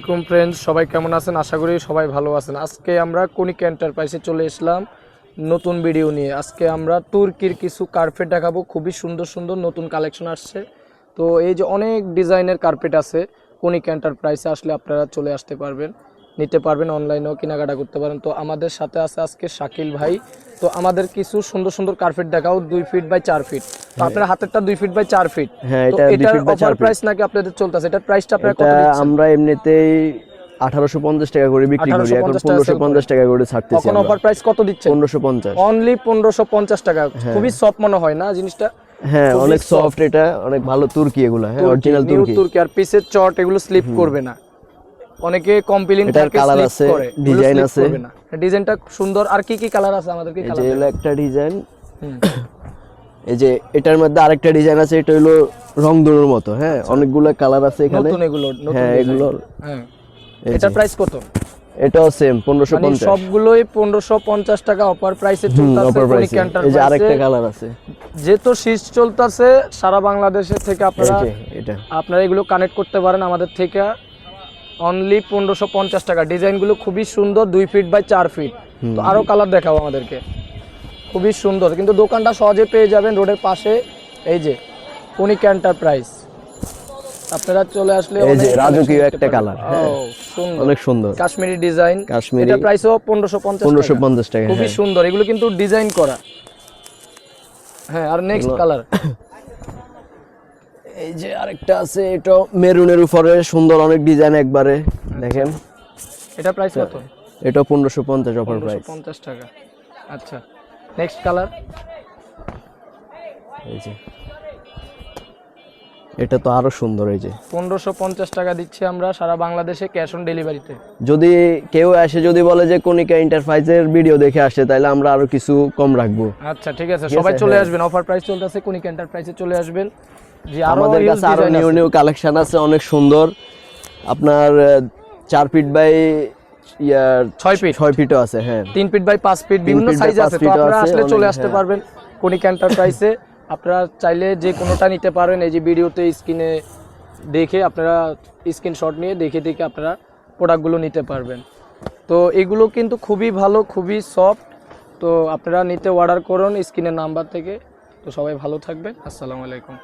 আসসালামু ফ্রেন্ডস, সবাই কেমন আছেন? আশা করি সবাই ভালো আছেন। আজকে আমরা কনিকা এন্টারপ্রাইজে চলে এসলাম নতুন ভিডিও নিয়ে। আজকে আমরা তুর্কির কিছু কার্পেট দেখাবো। খুবই সুন্দর সুন্দর নতুন কালেকশন আসছে। তো এই যে অনেক ডিজাইনের কার্পেট আছে, কনিকা এন্টারপ্রাইজে আসলে আপনারা চলে আসতে পারবেন, নিতে পারবেন, অনলাইনেও কেনাকাটা করতে পারেন। তো আমাদের সাথে আছে আজকে শাকিল ভাই। তো আমাদের কিছু সুন্দর সুন্দর কার্পেট দেখাও 2 ফিট বাই 4 ফিট। তো আপনার হাতেরটা 2 ফিট বাই 4 ফিট। হ্যাঁ, তো এটা 2 এটার ফিট বাই 4 অফার ফিট। প্রাইস নাকি আপনাদের চলতেছে? এটার প্রাইসটা আপনারা কত এটা দিচ্ছেন? আমরা এমনিতেই 1850 টাকা করে বিক্রি করি, এখন 1550 টাকা করে ছাড়তেছি এখন আমরা। অফার প্রাইস কত দিচ্ছেন? 1550 অনলি 1550 টাকা। খুবই সফট মনে হয় না জিনিসটা? হ্যাঁ, খুবই অনেক soft। সফট, এটা অনেক ভালো তুর্কি, এগুলা হ্যাঁ অরিজিনাল নিউ তুর্কি। তুর্কি। আর পিসের চট এগুলো স্লিপ করবে না। অনেকে কমপ্লেইন এটার থাকে কালার স্লিপ আছে, করে, ডিজাইন আছে। করবে না। ডিজাইনটা সুন্দর। আর কি কি কালার আছে আমাদের? কি এই যে কালার? হলো একটা ডিজাইন। এই যে এটার মধ্যে আরেকটা ডিজাইন আছে, এটা হলো রংধনুর মতো। হ্যাঁ, অনেকগুলো কালার আছে এখানে। নতুন এগুলো, নতুন হ্যাঁ, design। এগুলো হ্যাঁ। এটার প্রাইস কত? এটাও সেম মানে 1550। সবগুলোই 1550 টাকা অফার প্রাইসে চলতেছে অফার প্রাইসে। কনিকা এই যে আরেকটা এন্টারপ্রাইজে। কালার আছে, যেহেতু শীত চলতেছে সারা বাংলাদেশের থেকে এই আপনারা যে এটা। আপনারা এগুলো কানেক্ট করতে পারেন আমাদের থেকে। অনলি 1550 টাকা। ডিজাইনগুলো খুবই সুন্দর, 2 ফিট বাই 4 ফিট। তো আরো কালার দেখাও আমাদেরকে। খুবই সুন্দর, কিন্তু দোকানটা সহজে পেয়ে যাবেন রোডের পাশে। এই যে কনিকা এন্টারপ্রাইজ, আপনারা চলে আসলে এই যে অনেক রাজকীয় collection একটা দেখতে কালার। পারবেন। হ্যাঁ, ও, সুন্দর। অনেক সুন্দর কাশ্মীরি ডিজাইন। কাশ্মীরি। এটা প্রাইসও 1550 টাকা। খুবই হ্যাঁ, সুন্দর। এগুলো কিন্তু ডিজাইন করা। হ্যাঁ, আর নেক্সট কালার। এই যে আরেকটা আছে, এটা মেরুনের উপরে সুন্দর অনেক ডিজাইন একবারে দেখেন। এটা প্রাইস কত? এটা 1550 অফার প্রাইস। 1550 টাকা। আচ্ছা, নেক্সট কালার। এই যে এটা তো আরো সুন্দর। এই যে 1550 টাকা দিচ্ছি আমরা সারা বাংলাদেশে, ক্যাশ অন ডেলিভারিতে। যদি কেউ এসে যদি বলে যে কনিকা এন্টারপ্রাইজের ভিডিও দেখে আসে, তাহলে আমরা আরো কিছু কম রাখবো। আচ্ছা, ঠিক আছে, সবাই চলে হ্যাঁ। আসবেন। অফার প্রাইস চলতেছে, কনিকা এন্টারপ্রাইজে চলে আসবেন। যে আরো আমাদের কাছে আরো নিউ কালেকশন আছে, অনেক সুন্দর। আপনার 4 ফিট বাই 6 ফিট 6 ফিটও আছে। হ্যাঁ, 3 ফিট বাই 5 ফিট বিভিন্ন feet by সাইজ 5 আছে। তো feet ও আপনারা আছে, আসলে চলে অনেক, আসতে হ্যাঁ। পারবেন কনিকা এন্টারপ্রাইজে। আপনারা চাইলে যে কোনোটা নিতে পারেন। এই যে ভিডিওতে স্ক্রিনে দেখে আপনারা স্ক্রিনশট নিয়ে দেখে দেখে আপনারা প্রোডাক্টগুলো নিতে পারবেন। তো এগুলো কিন্তু খুবই ভালো, খুবই সফট। তো আপনারা নিতে অর্ডার করুন স্ক্রিনের নাম্বার থেকে। তো সবাই ভালো থাকবেন। আসসালামু আলাইকুম।